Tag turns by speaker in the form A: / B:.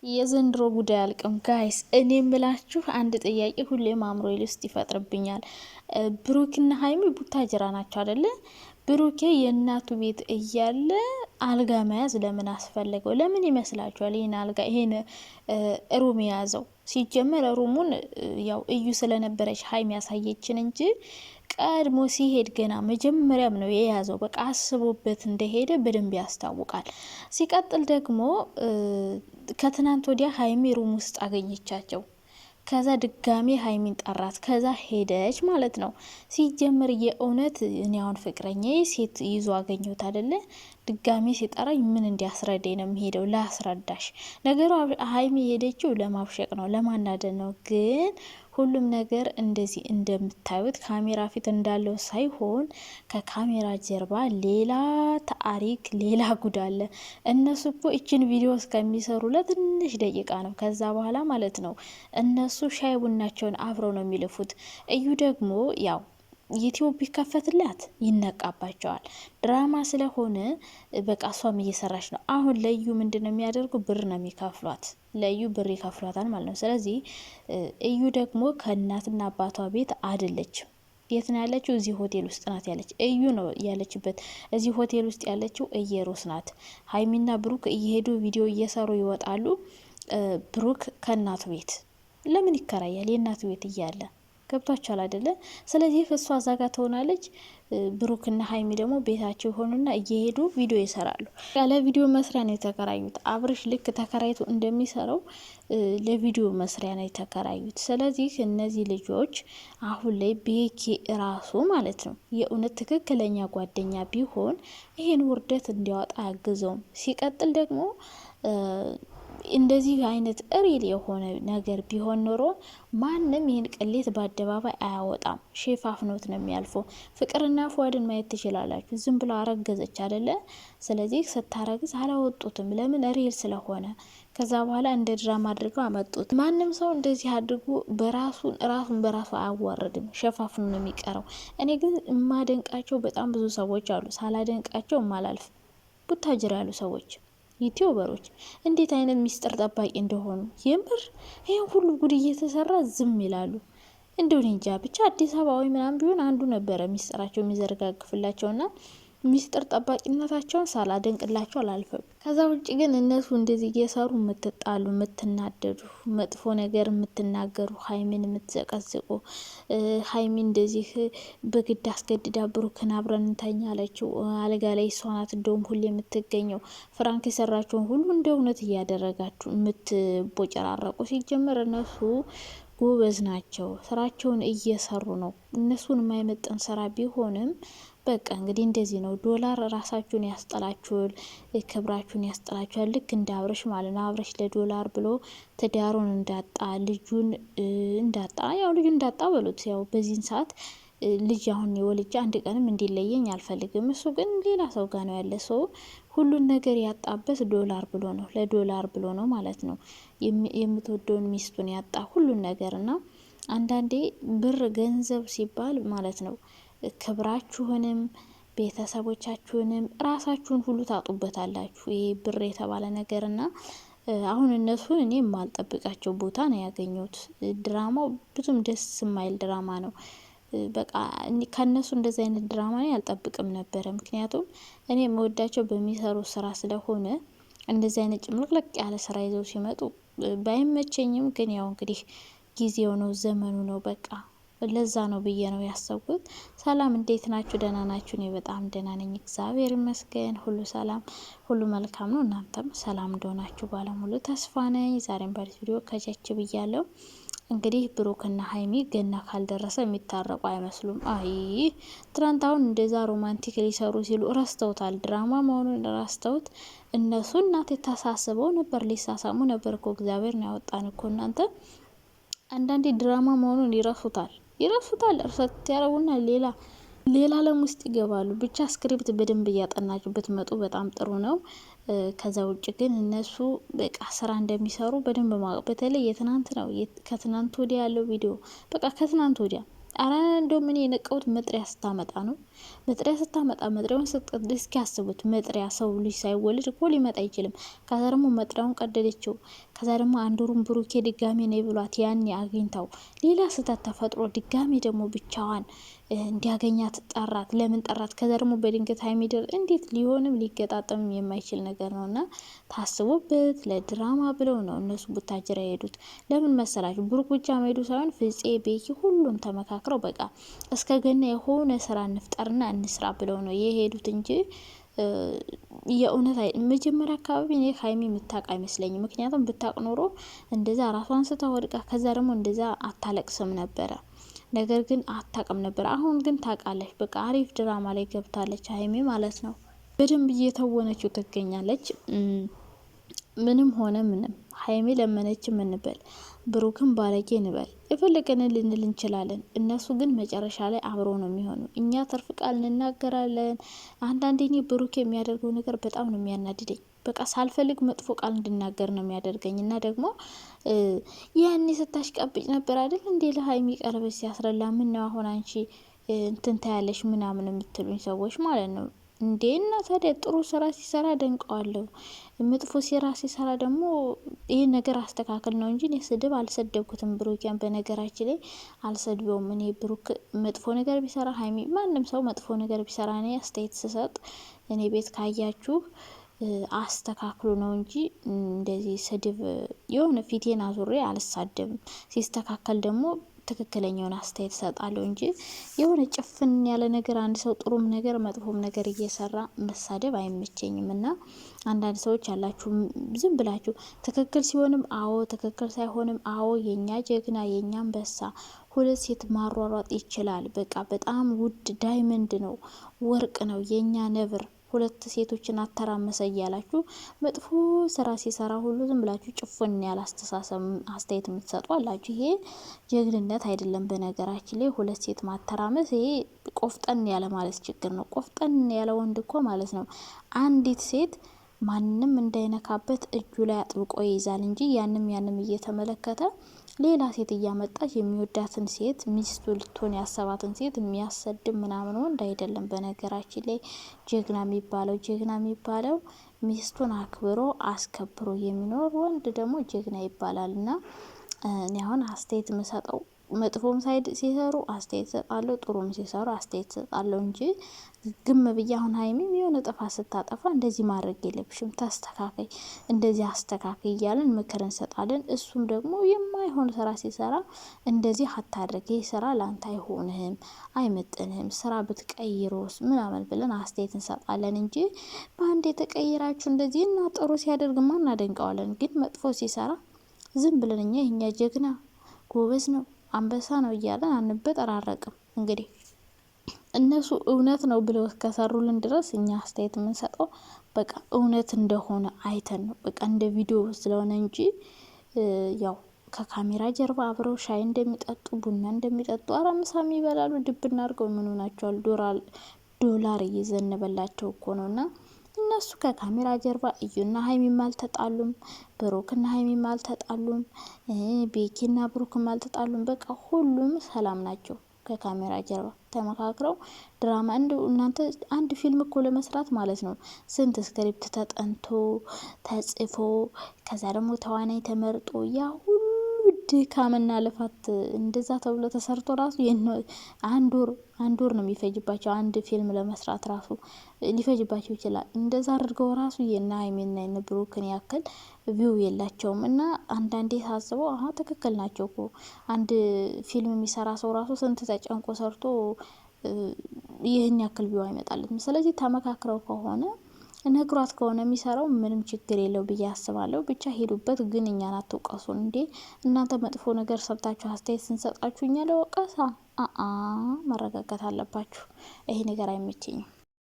A: የዘንድሮ ጉዳይ አልቅም ጋይስ። እኔ ምላችሁ አንድ ጥያቄ ሁሌም አእምሮዬ ውስጥ ይፈጥርብኛል። ብሩክና ሀይሚ ቡታጅራ ናቸው አይደለ? ብሩኬ የእናቱ ቤት እያለ አልጋ መያዝ ለምን አስፈለገው? ለምን ይመስላችኋል ይህን አልጋ ይሄን ሩም የያዘው? ሲጀመር ሩሙን ያው እዩ ስለነበረች ሀይሚ ያሳየችን እንጂ ቀድሞ ሲሄድ ገና መጀመሪያም ነው የያዘው። በቃ አስቦበት እንደሄደ በደንብ ያስታውቃል። ሲቀጥል ደግሞ ከትናንት ወዲያ ሀይሚ ሩም ውስጥ አገኘቻቸው። ከዛ ድጋሜ ሀይሚን ጠራት። ከዛ ሄደች ማለት ነው። ሲጀምር የእውነት እኔ አሁን ፍቅረኛ ሴት ይዞ አገኘሁት አይደለ? ድጋሜ ሲጠራኝ ምን እንዲያስረዳኝ ነው የሚሄደው? ላስረዳሽ። ነገሩ ሀይሚ ሄደችው ለማብሸቅ ነው፣ ለማናደድ ነው። ግን ሁሉም ነገር እንደዚህ እንደምታዩት ካሜራ ፊት እንዳለው ሳይሆን ከካሜራ ጀርባ ሌላ ታሪክ፣ ሌላ ጉድ አለ። እነሱ እኮ እችን ቪዲዮ እስከሚሰሩ ለትንሽ ደቂቃ ነው። ከዛ በኋላ ማለት ነው እነሱ ሻይ ቡናቸውን አብረው ነው የሚልፉት። እዩ ደግሞ ያው ዩቲዩብ ቢከፈትላት ይነቃባቸዋል። ድራማ ስለሆነ በቃ እሷም እየሰራች ነው። አሁን ለዩ ምንድን ነው የሚያደርጉ? ብር ነው የሚከፍሏት። ለዩ ብር ይከፍሏታል ማለት ነው። ስለዚህ እዩ ደግሞ ከእናትና አባቷ ቤት አይደለችም። የት ነው ያለችው? እዚህ ሆቴል ውስጥ ናት ያለች። እዩ ነው ያለችበት። እዚህ ሆቴል ውስጥ ያለችው እየሩስ ናት። ሀይሚና ብሩክ እየሄዱ ቪዲዮ እየሰሩ ይወጣሉ። ብሩክ ከእናቱ ቤት ለምን ይከራያል? የእናቱ ቤት እያለ ገብቷቸዋል አይደለ? ስለዚህ እሷ እዛ ጋር ትሆናለች። ብሩክና ሀይሚ ደግሞ ቤታቸው ሆኑና እየሄዱ ቪዲዮ ይሰራሉ። ያለ ቪዲዮ መስሪያ ነው የተከራዩት። አብርሽ ልክ ተከራይቶ እንደሚሰራው ለቪዲዮ መስሪያ ነው የተከራዩት። ስለዚህ እነዚህ ልጆች አሁን ላይ ቤኪ ራሱ ማለት ነው የእውነት ትክክለኛ ጓደኛ ቢሆን ይሄን ውርደት እንዲያወጣ አያግዘውም። ሲቀጥል ደግሞ እንደዚህ አይነት ሪል የሆነ ነገር ቢሆን ኖሮ ማንም ይህን ቅሌት በአደባባይ አያወጣም። ሼፋፍኖት ነው የሚያልፈው። ፍቅርና ፉአድን ማየት ትችላላችሁ። ዝም ብሎ አረገዘች አይደለ? ስለዚህ ስታረግዝ አላወጡትም። ለምን? ሪል ስለሆነ። ከዛ በኋላ እንደ ድራማ አድርገው አመጡት። ማንም ሰው እንደዚህ አድርጎ ራሱን በራሱ አያዋርድም። ሸፋፍኑ ነው የሚቀረው። እኔ ግን የማደንቃቸው በጣም ብዙ ሰዎች አሉ። ሳላደንቃቸው ማላልፍ ቡታጅራ ያሉ ሰዎች ዩቲዩበሮች እንዴት አይነት ሚስጥር ጠባቂ እንደሆኑ የምር ይሄን ሁሉ ጉድ እየተሰራ ዝም ይላሉ። እንደው እንጃ ብቻ አዲስ አበባዊ ምናምን ቢሆን አንዱ ነበረ ሚስጥራቸው የሚዘረጋግፍላቸውና ሚስጥር ጠባቂነታቸውን ሳላደንቅላቸው አላልፈም። ከዛ ውጭ ግን እነሱ እንደዚህ እየሰሩ የምትጣሉ፣ የምትናደዱ፣ መጥፎ ነገር የምትናገሩ፣ ሀይሚን የምትዘቀዝቁ፣ ሀይሚን እንደዚህ በግድ አስገድዳ ብሩክን አብረን እንተኛ አለችው አልጋ ላይ እሷ ናት እንደውም ሁሌ የምትገኘው። ፍራንክ የሰራቸውን ሁሉ እንደ እውነት እያደረጋችሁ የምትቦጨራረቁ። ሲጀመር እነሱ ጎበዝ ናቸው፣ ስራቸውን እየሰሩ ነው። እነሱን የማይመጠን ስራ ቢሆንም በቃ እንግዲህ እንደዚህ ነው። ዶላር ራሳችሁን ያስጠላችኋል፣ ክብራችሁን ያስጠላችኋል። ልክ እንደ አብረሽ ማለት ነው። አብረሽ ለዶላር ብሎ ትዳሩን እንዳጣ፣ ልጁን እንዳጣ፣ ያው ልጁን እንዳጣ በሉት። ያው በዚህን ሰዓት ልጅ አሁን የወልጅ አንድ ቀንም እንዲለየኝ አልፈልግም። እሱ ግን ሌላ ሰው ጋር ነው ያለ። ሰው ሁሉን ነገር ያጣበት ዶላር ብሎ ነው፣ ለዶላር ብሎ ነው ማለት ነው። የምትወደውን ሚስቱን ያጣ ሁሉን ነገር እና አንዳንዴ ብር ገንዘብ ሲባል ማለት ነው ክብራችሁንም ቤተሰቦቻችሁንም ራሳችሁን ሁሉ ታጡበታላችሁ። ይሄ ብር የተባለ ነገርና አሁን እነሱን እኔ የማልጠብቃቸው ቦታ ነው ያገኘሁት። ድራማው ብዙም ደስ የማይል ድራማ ነው። በቃ ከነሱ እንደዚህ አይነት ድራማ ነው ያልጠብቅም ነበረ። ምክንያቱም እኔ የምወዳቸው በሚሰሩ ስራ ስለሆነ እንደዚህ አይነት ጭምልቅልቅ ያለ ስራ ይዘው ሲመጡ ባይመቸኝም፣ ግን ያው እንግዲህ ጊዜው ነው፣ ዘመኑ ነው። በቃ ለዛ ነው ብዬ ነው ያሰብኩት። ሰላም እንዴት ናችሁ? ደህና ናችሁ? እኔ በጣም ደህና ነኝ፣ እግዚአብሔር ይመስገን። ሁሉ ሰላም፣ ሁሉ መልካም ነው። እናንተም ሰላም እንደሆናችሁ ባለሙሉ ተስፋ ነኝ። ዛሬም በአዲስ ቪዲዮ ከቸች ብያለሁ። እንግዲህ ብሩክና ሀይሚ ገና ካልደረሰ የሚታረቁ አይመስሉም። አይ ትናንት አሁን እንደዛ ሮማንቲክ ሊሰሩ ሲሉ ረስተውታል። ድራማ መሆኑን ረስተውት እነሱ እናት የታሳስበው ነበር፣ ሊሳሳሙ ነበር እኮ። እግዚአብሔር ነው ያወጣን እኮ። እናንተ አንዳንዴ ድራማ መሆኑን ይረሱታል። እርሰት ያረቡና ሌላ ዓለም ውስጥ ይገባሉ። ብቻ ስክሪፕት በደንብ እያጠናችሁ ብትመጡ በጣም ጥሩ ነው። ከዛ ውጭ ግን እነሱ በቃ ስራ እንደሚሰሩ በደንብ ማወቅ። በተለይ የትናንት ነው ከትናንት ወዲያ ያለው ቪዲዮ በቃ ከትናንት ወዲያ አረ እንደው ምን የነቀውት መጥሪያ ስታመጣ ነው። መጥሪያውን ስትቀድ እስኪ ያስቡት። መጥሪያ ሰው ልጅ ሳይወልድ እኮ ሊመጣ አይችልም። ከዛ ደግሞ መጥሪያውን ቀደደችው። ከዛ ደግሞ አንድ ወሩን ብሩኬ ድጋሜ ነይ ብሏት ያኔ አግኝታው ሌላ ስህተት ተፈጥሮ ድጋሜ ደግሞ ብቻዋን እንዲያገኛት ጠራት። ለምን ጠራት? ከዛ ደግሞ በድንገት ሀይሚድር እንዴት ሊሆንም ሊገጣጠምም የማይችል ነገር ነው። እና ታስቦበት ለድራማ ብለው ነው እነሱ ቡታጅራ የሄዱት። ለምን መሰላችሁ? ብሩክ ብቻ መሄዱ ሳይሆን ፍፄ፣ ቤኪ ሁሉም ተመካክረው በቃ እስከ ገና የሆነ ስራ እንፍጠርና እንስራ ብለው ነው የሄዱት እንጂ የእውነት መጀመሪያ አካባቢ እኔ ሀይሚ የምታውቅ አይመስለኝም። ምክንያቱም ብታውቅ ኖሮ እንደዛ ራሷን ስታ ወድቃ ከዛ ደግሞ እንደዛ አታለቅስም ነበረ። ነገር ግን አታውቅም ነበር። አሁን ግን ታውቃለች። በቃ አሪፍ ድራማ ላይ ገብታለች ሀይሚ ማለት ነው። በደንብ እየተወነችው ትገኛለች። ምንም ሆነ ምንም ሀይሚ ለመነችም እንበል ብሩክም ባለጌ እንበል የፈለገንን ልንል እንችላለን። እነሱ ግን መጨረሻ ላይ አብረው ነው የሚሆኑ። እኛ ትርፍ ቃል እንናገራለን። አንዳንዴ እኔ ብሩክ የሚያደርገው ነገር በጣም ነው የሚያናድደኝ። በቃ ሳልፈልግ መጥፎ ቃል እንድናገር ነው የሚያደርገኝ። እና ደግሞ ያኔ ስታሽቃብጭ ነበር አይደል እንዴ ለሀይሚ ቀለበት ሲያስረላ ምን ነው አሁን አንቺ እንትን ታያለሽ ምናምን የምትሉኝ ሰዎች ማለት ነው እንዴ። እና ታዲያ ጥሩ ስራ ሲሰራ ደንቀዋለሁ፣ መጥፎ ስራ ሲሰራ ደግሞ ይህ ነገር አስተካክል ነው እንጂ እኔ ስድብ አልሰደብኩትም ብሩኪያን። በነገራችን ላይ አልሰድበውም። እኔ ብሩክ መጥፎ ነገር ቢሰራ ሀይሚ፣ ማንም ሰው መጥፎ ነገር ቢሰራ እኔ አስተያየት ስሰጥ እኔ ቤት ካያችሁ አስተካክሉ ነው እንጂ እንደዚህ ስድብ የሆነ ፊቴን አዙሬ አልሳደብም። ሲስተካከል ደግሞ ትክክለኛውን አስተያየት ሰጣለሁ እንጂ የሆነ ጭፍን ያለ ነገር አንድ ሰው ጥሩም ነገር መጥፎም ነገር እየሰራ መሳደብ አይመቸኝም። እና አንዳንድ ሰዎች ያላችሁ ዝም ብላችሁ ትክክል ሲሆንም አዎ፣ ትክክል ሳይሆንም አዎ፣ የኛ ጀግና የኛ አንበሳ ሁለት ሴት ማሯሯጥ ይችላል። በቃ በጣም ውድ ዳይመንድ ነው፣ ወርቅ ነው የኛ ነብር ሁለት ሴቶችን አተራመሰ እያላችሁ መጥፎ ስራ ሲሰራ ሁሉ ዝም ብላችሁ ጭፍን ያለ አስተሳሰብ አስተያየት የምትሰጡ አላችሁ። ይሄ ጀግንነት አይደለም። በነገራችን ላይ ሁለት ሴት ማተራመስ ይሄ ቆፍጠን ያለ ማለት ችግር ነው። ቆፍጠን ያለ ወንድ እኮ ማለት ነው አንዲት ሴት ማንም እንዳይነካበት እጁ ላይ አጥብቆ ይይዛል እንጂ ያንም እየተመለከተ ሌላ ሴት እያመጣች የሚወዳትን ሴት ሚስቱ ልትሆን ያሰባትን ሴት የሚያሰድብ ምናምን ወንድ አይደለም። በነገራችን ላይ ጀግና የሚባለው ሚስቱን አክብሮ አስከብሮ የሚኖር ወንድ ደግሞ ጀግና ይባላል። እና እኔ አሁን አስተያየት የምሰጠው መጥፎም ሳይድ ሲሰሩ አስተያየት ሰጣለሁ፣ ጥሩም ሲሰሩ አስተያየት ሰጣለሁ እንጂ ግም ብዬ አሁን ሀይሚም የሆነ ጥፋት ስታጠፋ እንደዚህ ማድረግ የለብሽም ታስተካከይ፣ እንደዚህ አስተካከይ እያለን ምክር እንሰጣለን። እሱም ደግሞ የማይሆን ስራ ሲሰራ እንደዚህ አታድርግ፣ ይህ ስራ ላንተ አይሆንህም፣ አይመጥንህም፣ ስራ ብትቀይሮስ ምናምን ብለን አስተያየት እንሰጣለን እንጂ በአንድ የተቀይራችሁ እንደዚህ እና ጥሩ ሲያደርግማ እናደንቀዋለን። ግን መጥፎ ሲሰራ ዝም ብለን እኛ የኛ ጀግና ጎበዝ ነው አንበሳ ነው እያለን አንበጠራረቅም። እንግዲህ እነሱ እውነት ነው ብለው እስከሰሩልን ድረስ እኛ አስተያየት የምንሰጠው በቃ እውነት እንደሆነ አይተን ነው። በቃ እንደ ቪዲዮ ስለሆነ እንጂ ያው ከካሜራ ጀርባ አብረው ሻይ እንደሚጠጡ ቡና እንደሚጠጡ አራምሳም ይበላሉ። ድብና አድርገው ምን ሆናቸዋል? ዶላር እየዘነበላቸው እኮ ነውና እነሱ ከካሜራ ጀርባ እዩና ሀይሚም አልተጣሉም፣ ብሩክና ሀይሚም አልተጣሉም፣ ቤኪና ብሩክም አልተጣሉም። በቃ ሁሉም ሰላም ናቸው። ከካሜራ ጀርባ ተመካክረው ድራማ እናንተ አንድ ፊልም እኮ ለመስራት ማለት ነው ስንት ስክሪፕት ተጠንቶ ተጽፎ ከዛ ደግሞ ተዋናይ ተመርጦ ያ ሁሉ ድካምና ልፋት እንደዛ ተብሎ ተሰርቶ ራሱ አንድ ወር ነው የሚፈጅባቸው። አንድ ፊልም ለመስራት ራሱ ሊፈጅባቸው ይችላል። እንደዛ አድርገው ራሱ የና ሀይሚና የነ ብሩክን ያክል ቪው የላቸውም። እና አንዳንዴ ሳስበው ትክክል ናቸው እኮ አንድ ፊልም የሚሰራ ሰው ራሱ ስንት ተጨንቆ ሰርቶ ይህን ያክል ቪው አይመጣለትም። ስለዚህ ተመካክረው ከሆነ ነግሯት ከሆነ የሚሰራው ምንም ችግር የለው ብዬ አስባለሁ። ብቻ ሄዱበት፣ ግን እኛን አትውቀሱን እንዴ። እናንተ መጥፎ ነገር ሰርታችሁ አስተያየት ስንሰጣችሁ እኛ ለወቀሳ መረጋጋት አለባችሁ። ይሄ ነገር አይመቸኝም።